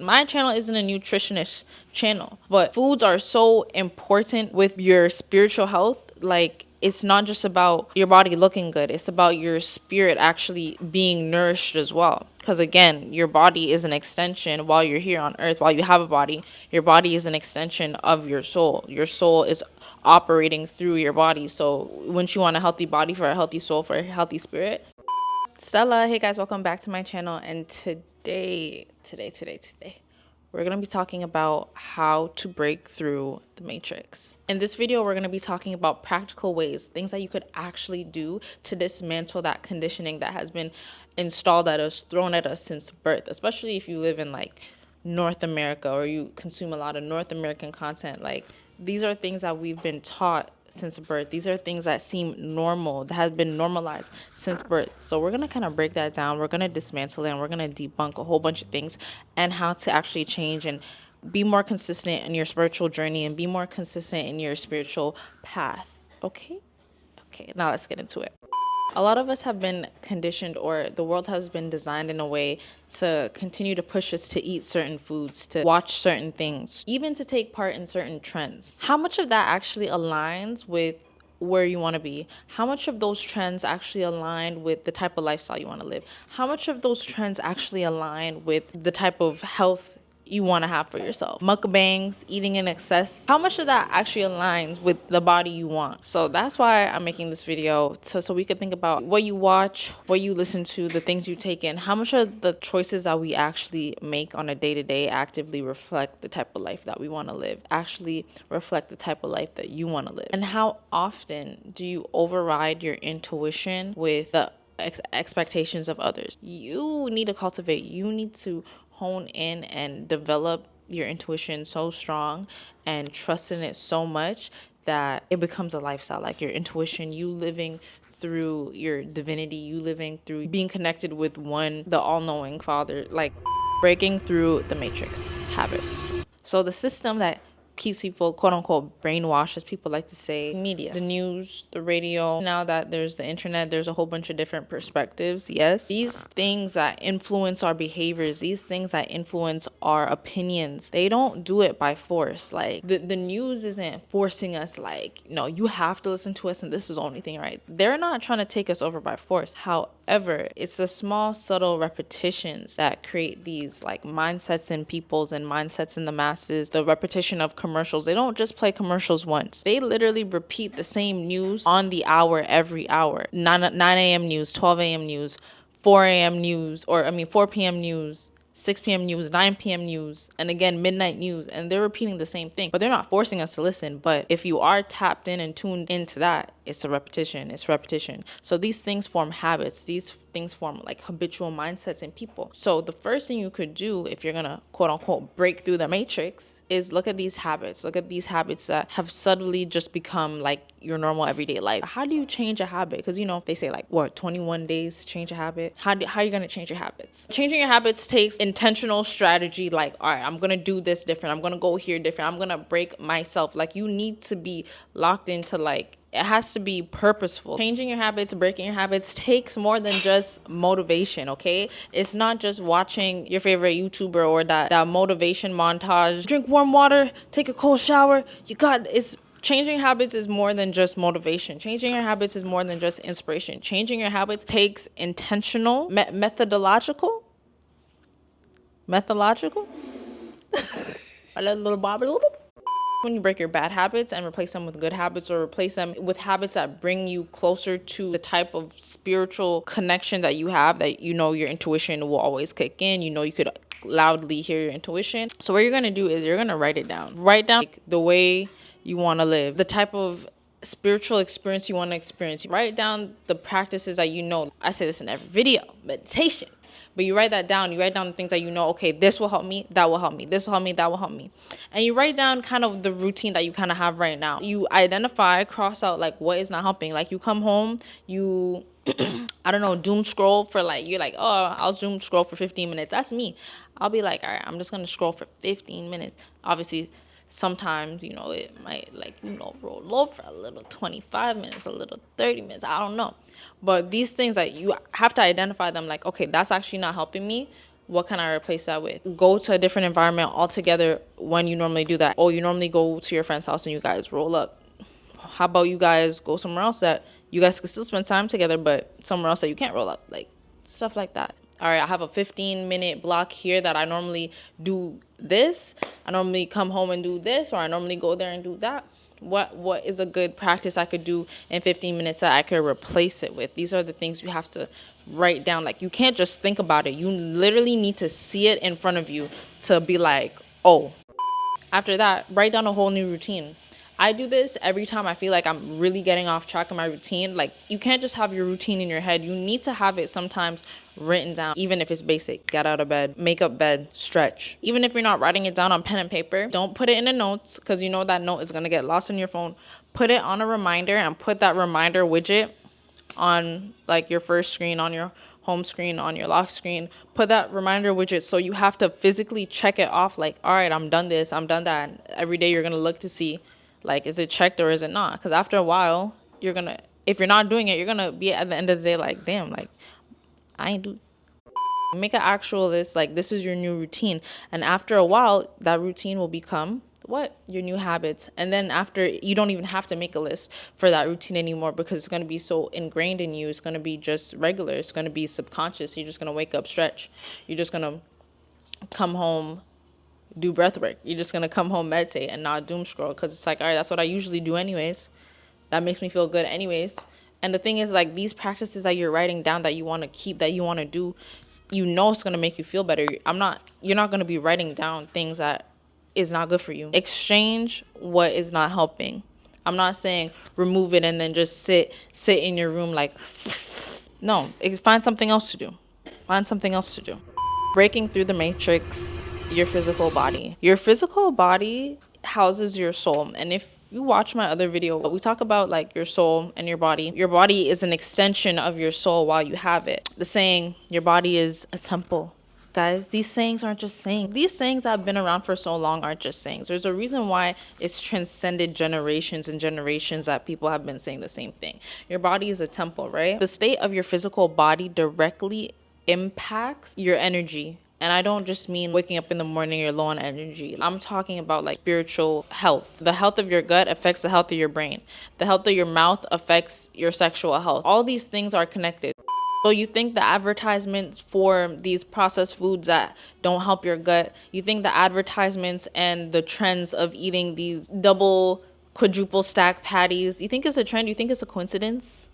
My channel isn't a nutritionist channel, but foods are so important with your spiritual health. Like, it's not just about your body looking good, it's about your spirit actually being nourished as well. Because again, your body is an extension while you're here on earth, while you have a body, your body is an extension of your soul. Your soul is operating through your body. So, wouldn't you want a healthy body for a healthy soul, for a healthy spirit? Stella, hey guys, welcome back to my channel. And today, we're going to be talking about how to break through the matrix. In this video, we're going to be talking about practical ways, things that you could actually do to dismantle that conditioning that has been installed at us, thrown at us since birth, especially if you live in like North America or you consume a lot of North American content. Like, these are things that we've been taught since birth. These are things that seem normal, that have been normalized since birth. So we're going to kind of break that down. We're going to dismantle it, and we're going to debunk a whole bunch of things and how to actually change and be more consistent in your spiritual journey and be more consistent in your spiritual path. Okay, now let's get into it. A lot of us have been conditioned, or the world has been designed in a way to continue to push us to eat certain foods, to watch certain things, even to take part in certain trends. How much of that actually aligns with where you want to be? How much of those trends actually align with the type of lifestyle you want to live? How much of those trends actually align with the type of health you want to have for yourself? Mukbangs, eating in excess, how much of that actually aligns with the body you want? So that's why I'm making this video, so we could think about what you watch, what you listen to, the things you take in. How much of the choices that we actually make on a day-to-day actively reflect the type of life that we want to live, actually reflect the type of life that you want to live? And how often do you override your intuition with the expectations of others? You need to cultivate, you need to hone in and develop your intuition so strong and trust in it so much that it becomes a lifestyle. Like your intuition, you living through your divinity, you living through being connected with one, the all-knowing Father, like breaking through the matrix habits. So the system that keeps people, quote unquote, brainwashed, as people like to say, media, the news, the radio. Now that there's the internet, there's a whole bunch of different perspectives. Yes, these things that influence our behaviors, these things that influence our opinions, they don't do it by force. Like the news isn't forcing us, like, no, you have to listen to us and this is the only thing right. They're not trying to take us over by force. However, it's the small, subtle repetitions that create these like mindsets in people's and mindsets in the masses. The repetition of commercials. They don't just play commercials once. They literally repeat the same news on the hour every hour. 9 a.m. news, 12 a.m. news, 4 a.m. news, 4 p.m. news, 6 p.m. news, 9 p.m. news, and again, midnight news. And they're repeating the same thing, but they're not forcing us to listen. But if you are tapped in and tuned into that, it's a repetition. It's repetition. So these things form habits. These things form like habitual mindsets in people. So the first thing you could do if you're going to, quote unquote, break through the matrix is look at these habits. Look at these habits that have subtly just become like your normal everyday life. How do you change a habit? Because, you know, they say like, what, 21 days to change a habit? How are you going to change your habits? Changing your habits takes intentional strategy. Like, all right, I'm going to do this different. I'm going to go here different. I'm going to break myself. Like, you need to be locked into like, it has to be purposeful. Changing your habits, breaking your habits takes more than just motivation, okay? It's not just watching your favorite YouTuber or that motivation montage. Drink warm water, take a cold shower. Changing habits is more than just motivation. Changing your habits is more than just inspiration. Changing your habits takes intentional, methodological. A little bobble. When you break your bad habits and replace them with good habits, or replace them with habits that bring you closer to the type of spiritual connection that you have, that you know your intuition will always kick in. You know you could loudly hear your intuition. So what you're going to do is you're going to write it down. Write down like, the way you want to live, the type of spiritual experience you want to experience. Write down the practices that you know. I say this in every video, meditation. But you write that down. You write down the things that you know, okay, this will help me, that will help me, this will help me, that will help me. And you write down kind of the routine that you kind of have right now. You identify, cross out like what is not helping. Like you come home, you, I don't know, doom scroll for like, you're like, oh, I'll doom scroll for 15 minutes. That's me. I'll be like, all right, I'm just going to scroll for 15 minutes. Obviously, sometimes, you know, it might like, you know, roll over for a little 25 minutes, a little 30 minutes. I don't know. But these things that you have to identify them like, okay, that's actually not helping me. What can I replace that with? Go to a different environment altogether when you normally do that. Oh, you normally go to your friend's house and you guys roll up. How about you guys go somewhere else that you guys can still spend time together, but somewhere else that you can't roll up? Like, stuff like that. All right, I have a 15-minute block here that I normally do this. I normally come home and do this, or I normally go there and do that. What is a good practice I could do in 15 minutes that I could replace it with? These are the things you have to write down. Like, you can't just think about it. You literally need to see it in front of you to be like, oh. After that, write down a whole new routine. I do this every time I feel like I'm really getting off track of my routine. Like, you can't just have your routine in your head. You need to have it sometimes written down, even if it's basic. Get out of bed, make up bed, stretch. Even if you're not writing it down on pen and paper, don't put it in the notes because you know that note is going to get lost on your phone. Put it on a reminder and put that reminder widget on like your first screen, on your home screen, on your lock screen. Put that reminder widget so you have to physically check it off. Like, all right, I'm done this, I'm done that. And every day you're going to look to see, like, is it checked or is it not? Because after a while, if you're not doing it, you're going to be at the end of the day like, damn, like, I ain't do. Make an actual list, like, this is your new routine. And after a while, that routine will become what? Your new habits. And then after, you don't even have to make a list for that routine anymore because it's going to be so ingrained in you. It's going to be just regular. It's going to be subconscious. You're just going to wake up, stretch. You're just going to come home, do breath work. You're just going to come home, meditate, and not doom scroll because it's like, all right, that's what I usually do anyways. That makes me feel good anyways. And the thing is, like, these practices that you're writing down that you want to keep, that you want to do, you know it's going to make you feel better. You're not going to be writing down things that is not good for you. Exchange what is not helping. I'm not saying remove it and then just sit in your room like, no, find something else to do. Find something else to do. Breaking through the matrix, your physical body. Your physical body houses your soul. And if you watch my other video, we talk about like your soul and your body. Your body is an extension of your soul while you have it. The saying, your body is a temple. Guys, these sayings aren't just sayings. These sayings that have been around for so long aren't just sayings. There's a reason why it's transcended generations and generations that people have been saying the same thing. Your body is a temple, right? The state of your physical body directly impacts your energy. And I don't just mean waking up in the morning, you're low on energy. I'm talking about like spiritual health. The health of your gut affects the health of your brain. The health of your mouth affects your sexual health. All these things are connected. So you think the advertisements for these processed foods that don't help your gut, you think the advertisements and the trends of eating these double, quadruple stack patties, you think it's a trend? You think it's a coincidence?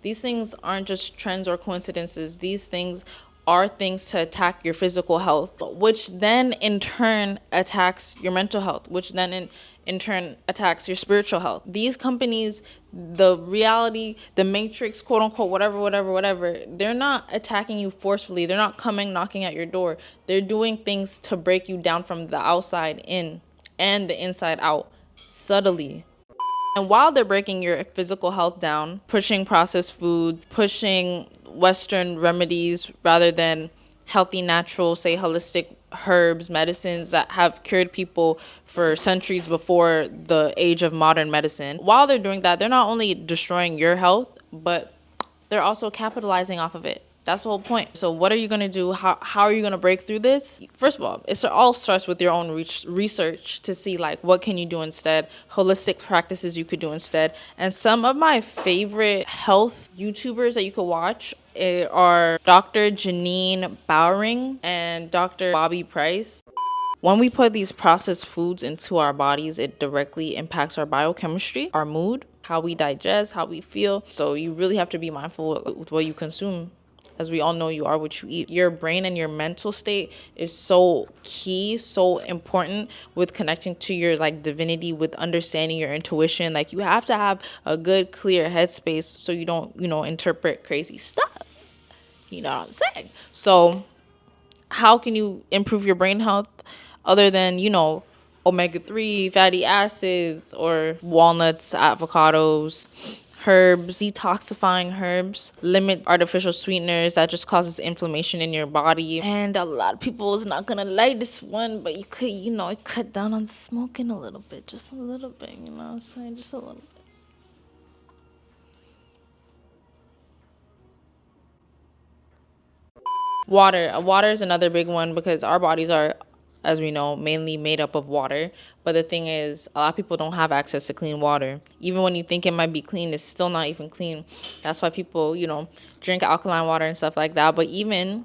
These things aren't just trends or coincidences. These things are things to attack your physical health, which then in turn attacks your mental health, which then in turn attacks your spiritual health. These companies, the reality, the matrix, quote unquote, whatever, they're not attacking you forcefully. They're not coming knocking at your door. They're doing things to break you down from the outside in and the inside out, subtly. And while they're breaking your physical health down, pushing processed foods, pushing Western remedies rather than healthy, natural, say holistic herbs, medicines that have cured people for centuries before the age of modern medicine. While they're doing that, they're not only destroying your health, but they're also capitalizing off of it. That's the whole point. So what are you going to do? How are you going to break through this? First of all, it all starts with your own research to see like what can you do instead, holistic practices you could do instead. And some of my favorite health YouTubers that you could watch are Dr. Janine Bowering and Dr. Bobby Price. When we put these processed foods into our bodies, it directly impacts our biochemistry, our mood, how we digest, how we feel. So you really have to be mindful with what you consume. As we all know, you are what you eat. Your brain and your mental state is so key, so important with connecting to your like divinity, with understanding your intuition. Like you have to have a good, clear headspace so you don't, interpret crazy stuff. You know what I'm saying? So how can you improve your brain health other than, omega-3 fatty acids or walnuts, avocados, herbs, detoxifying herbs, limit artificial sweeteners that just causes inflammation in your body. And a lot of people is not gonna like this one, but you could, cut down on smoking a little bit, just a little bit, you know what I'm saying? Just a little bit. Water is another big one because our bodies are, as we know, mainly made up of water. But the thing is, a lot of people don't have access to clean water. Even when you think it might be clean, it's still not even clean. That's why people, drink alkaline water and stuff like that. But even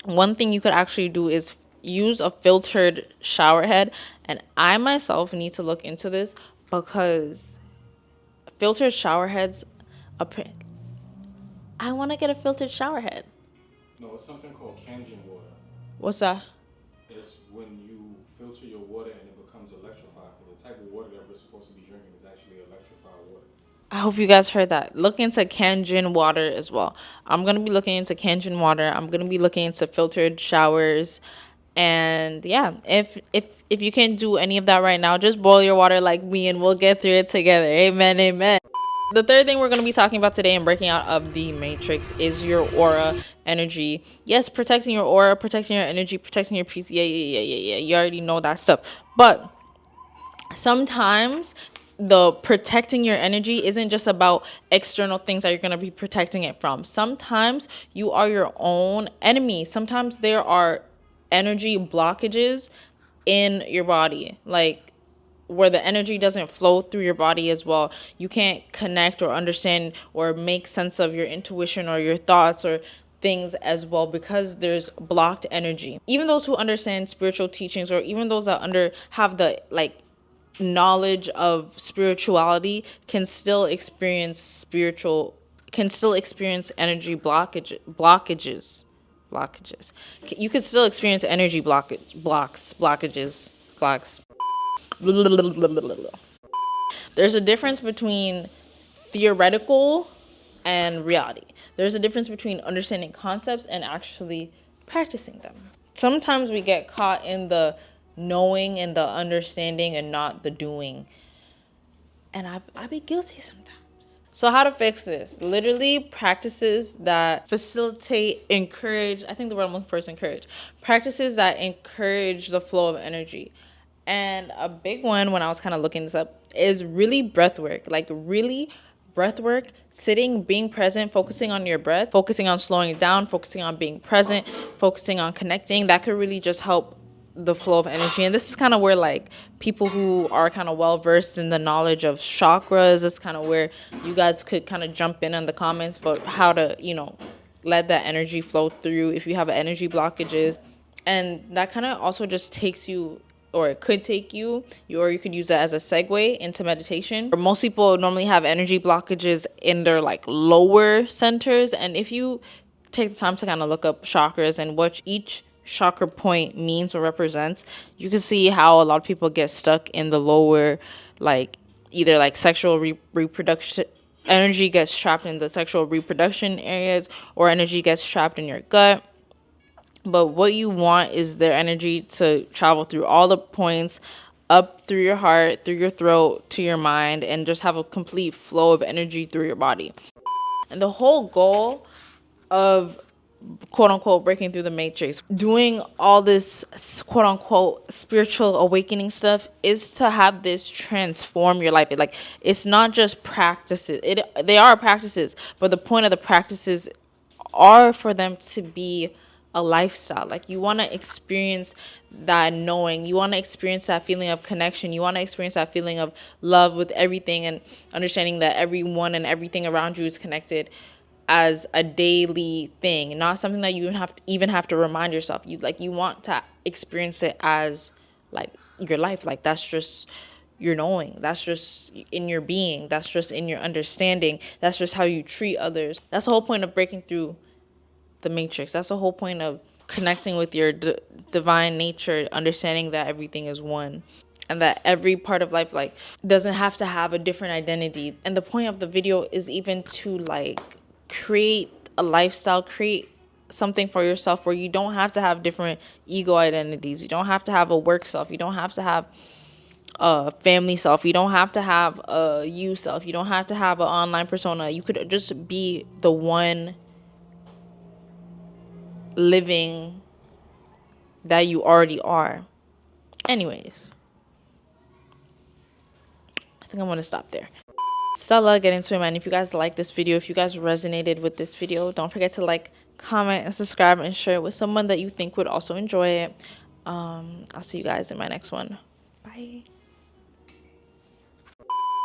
one thing you could actually do is use a filtered shower head. And I myself need to look into this because filtered shower heads, I want to get a filtered shower head. No, it's something called Kangen water. What's that? It's when you filter your water and it becomes electrified. Because the type of water that we're supposed to be drinking is actually electrified water. I hope you guys heard that. Look into Kangen water as well. I'm going to be looking into Kangen water. I'm going to be looking into filtered showers. And yeah, if you can't do any of that right now, just boil your water like me and we'll get through it together. Amen, amen. The third thing we're going to be talking about today and breaking out of the matrix is your aura energy. Yes, protecting your aura, protecting your energy, protecting your peace. Yeah. You already know that stuff. But sometimes the protecting your energy isn't just about external things that you're going to be protecting it from. Sometimes you are your own enemy. Sometimes there are energy blockages in your body, like where the energy doesn't flow through your body as well. You can't connect or understand or make sense of your intuition or your thoughts or things as well because there's blocked energy. Even those who understand spiritual teachings, or even those that have the knowledge of spirituality, can still experience energy blockages. You could still experience energy blockages. There's a difference between theoretical and reality. There's a difference between understanding concepts and actually practicing them. Sometimes we get caught in the knowing and the understanding and not the doing. And I be guilty sometimes. So how to fix this? Literally practices that facilitate, encourage, I think the word I'm looking for is encourage. Practices that encourage the flow of energy. And a big one when I was kind of looking this up is really breath work. Like really breath work, sitting, being present, focusing on your breath, focusing on slowing it down, focusing on being present, focusing on connecting. That could really just help the flow of energy. And this is kind of where people who are kind of well versed in the knowledge of chakras, is kind of where you guys could kind of jump in the comments, but how to, let that energy flow through if you have energy blockages. And that kind of also just takes you, or it could take you, or you could use that as a segue into meditation. Most people normally have energy blockages in their lower centers. And if you take the time to kind of look up chakras and what each chakra point means or represents, you can see how a lot of people get stuck in the lower, either sexual reproduction. Energy gets trapped in the sexual reproduction areas, or energy gets trapped in your gut. But what you want is their energy to travel through all the points, up through your heart, through your throat, to your mind, and just have a complete flow of energy through your body. And the whole goal of quote unquote breaking through the matrix, doing all this quote unquote spiritual awakening stuff, is to have this transform your life. It's not just practices. They are practices, but the point of the practices are for them to be a lifestyle. You want to experience that knowing, you want to experience that feeling of connection, you want to experience that feeling of love with everything, and understanding that everyone and everything around you is connected as a daily thing, not something that you even have to remind yourself. You want to experience it as your life. That's just your knowing, that's just in your being, that's just in your understanding, that's just how you treat others. That's the whole point of breaking through the matrix. That's the whole point of connecting with your divine nature, understanding that everything is one and that every part of life doesn't have to have a different identity. And the point of the video is even to create a lifestyle, create something for yourself where you don't have to have different ego identities. You don't have to have a work self. You don't have to have a family self. You don't have to have a you self. You don't have to have an online persona. You could just be the one living that you already are. Anyways, I think I'm going to stop there. Stella, get into it, man. If you guys like this video, if you guys resonated with this video, don't forget to comment, and subscribe, and share it with someone that you think would also enjoy it. I'll see you guys in my next one. Bye.